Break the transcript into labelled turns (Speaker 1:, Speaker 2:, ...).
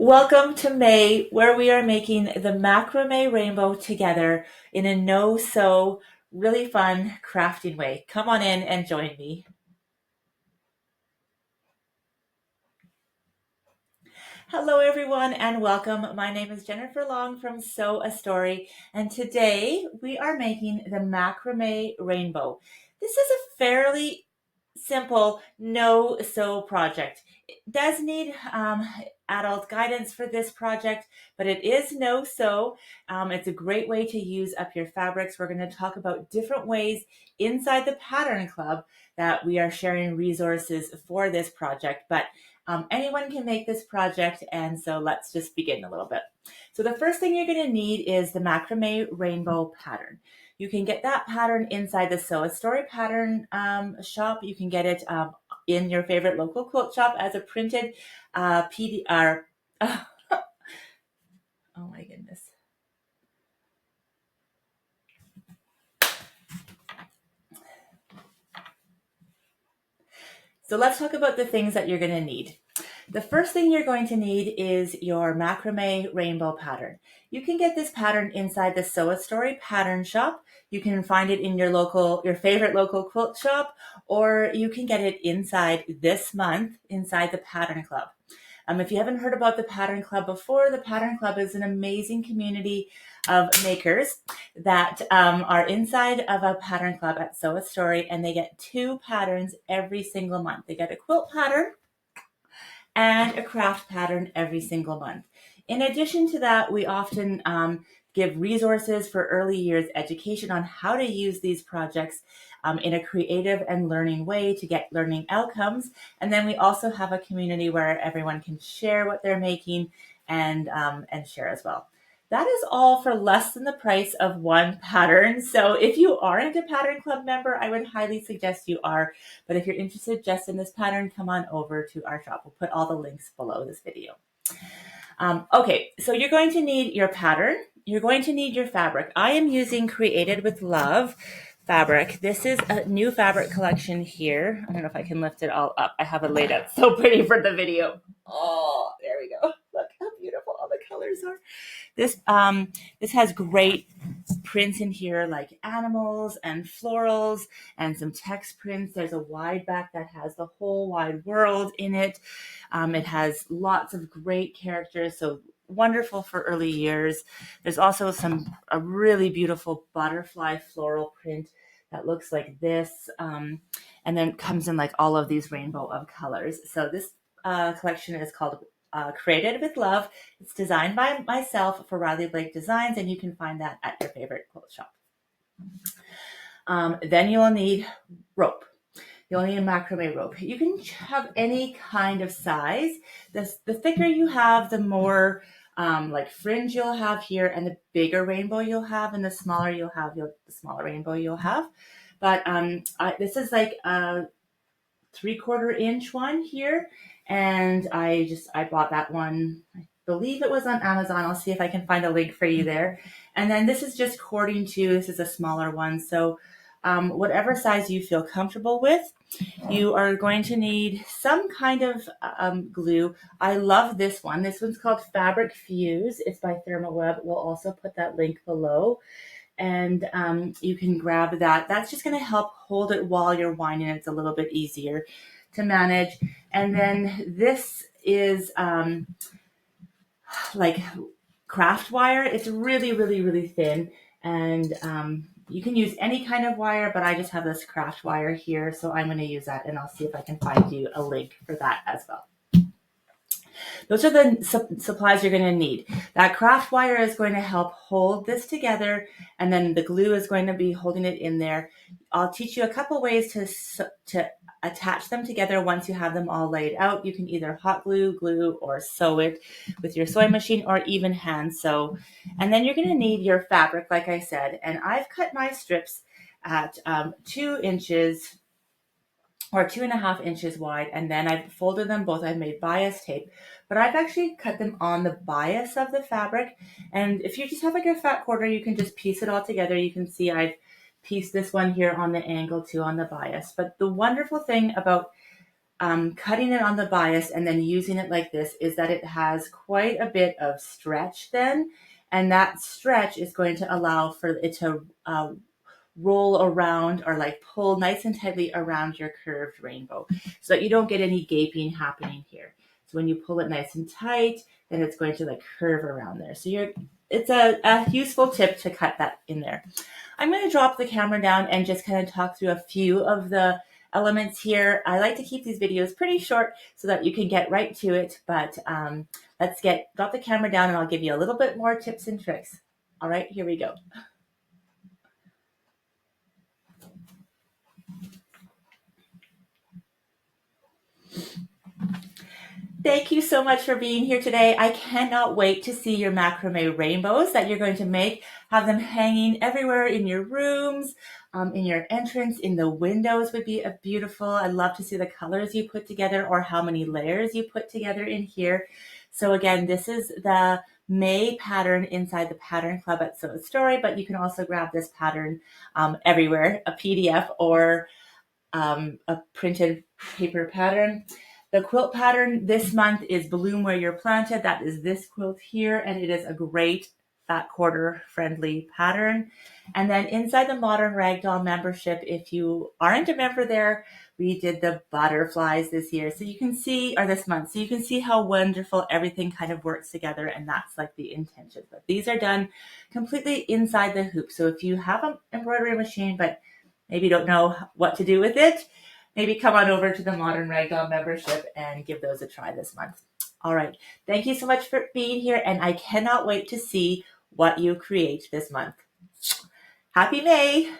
Speaker 1: Welcome to May, where we are making the Macramé Rainbow together in a no-sew, really fun crafting way. Come on in and join me. Hello, everyone, and welcome. My name is Jennifer Long from Sew a Story, and today we are making the Macramé Rainbow. This is a fairly simple no-sew project. It does need adult guidance for this project, but it is no-sew. It's a great way to use up your fabrics. We're going to talk about different ways inside the Pattern Club that we are sharing resources for this project, but anyone can make this project, and so let's just begin a little bit. So the first thing you're going to need is the Macramé Rainbow pattern. You can get that pattern inside the Sew a Story pattern shop. You can get it in your favorite local quilt shop as a printed PDR. Oh my goodness. So let's talk about the things that you're going to need. The first thing you're going to need is your Macramé Rainbow pattern. You can get this pattern inside the Sew a Story pattern shop. You can find it in your favorite local quilt shop, or you can get it inside this month inside the Pattern Club. If you haven't heard about the Pattern Club before, the Pattern Club is an amazing community of makers that are inside of a Pattern Club at Sew a Story, and they get 2 patterns every single month. They get a quilt pattern and a craft pattern every single month. In addition to that, we often give resources for early years education on how to use these projects in a creative and learning way to get learning outcomes. And then we also have a community where everyone can share what they're making and share as well. That is all for less than the price of one pattern. So if you aren't a Pattern Club member, I would highly suggest you are. But if you're interested just in this pattern, come on over to our shop. We'll put all the links below this video. Okay, so you're going to need your pattern. You're going to need your fabric. I am using Created with Love fabric. This is a new fabric collection here. I don't know if I can lift it all up. I have it laid out so pretty for the video. Oh, there we go. Look how beautiful all the colors are. This has great prints in here like animals and florals and some text prints. There's a wide back that has the whole wide world in it. It has lots of great characters, so wonderful for early years. There's also a really beautiful butterfly floral print that looks like this, and then comes in like all of these rainbow of colors. So this collection is called Created with Love. It's designed by myself for Riley Blake Designs, and you can find that at your favorite quilt shop. Then you'll need rope. You'll need a macrame rope. You can have any kind of size. The thicker you have, the more like fringe you'll have here, and the bigger rainbow you'll have, and the smaller you'll have, the smaller rainbow you'll have. But this is like a 3/4 inch one here, and I bought that one. I believe it was on Amazon. I'll see if I can find a link for you there. And then this is just cording to. This is a smaller one, so whatever size you feel comfortable with. You are going to need some kind of glue. I love this one. This one's called Fabric Fuse. It's by ThermoWeb. We'll also put that link below. And you can grab that. That's just going to help hold it while you're winding. It's a little bit easier to manage. And then this is like craft wire. It's really, really, really thin. And you can use any kind of wire, but I just have this craft wire here, so I'm going to use that, and I'll see if I can find you a link for that as well. Those are the supplies you're going to need. That craft wire is going to help hold this together, and then the glue is going to be holding it in there. I'll teach you a couple ways to attach them together once you have them all laid out. You can either hot glue, or sew it with your sewing machine, or even hand sew. And then you're going to need your fabric, like I said, and I've cut my strips at 2 inches or 2.5 inches wide, and then I've folded them both. I've made bias tape, but I've actually cut them on the bias of the fabric. And if you just have like a fat quarter, you can just piece it all together. You can see I've pieced this one here on the angle too on the bias. But the wonderful thing about cutting it on the bias and then using it like this is that it has quite a bit of stretch then, and that stretch is going to allow for it to roll around or like pull nice and tightly around your curved rainbow so that you don't get any gaping happening here. So when you pull it nice and tight, then it's going to like curve around there. So it's a useful tip to cut that in there. I'm going to drop the camera down and just kind of talk through a few of the elements here. I like to keep these videos pretty short so that you can get right to it, but let's drop the camera down and I'll give you a little bit more tips and tricks. All right, here we go. Thank you so much for being here today. I cannot wait to see your macrame rainbows that you're going to make. Have them hanging everywhere in your rooms, in your entrance, in the windows would be beautiful. I'd love to see the colors you put together or how many layers you put together in here. So again, this is the May pattern inside the Pattern Club at Sew Story, but you can also grab this pattern everywhere, a PDF or a printed paper pattern. The quilt pattern this month is Bloom Where You're Planted. That is this quilt here, and it is a great fat quarter friendly pattern. And then inside the Modern Ragdoll membership, if you aren't a member there, we did the butterflies this year. So you can see, or this month, so you can see how wonderful everything kind of works together, and that's like the intention. But these are done completely inside the hoop. So if you have an embroidery machine, but maybe don't know what to do with it, maybe come on over to the Modern Ragdoll membership and give those a try this month. All right. Thank you so much for being here, and I cannot wait to see what you create this month. Happy May!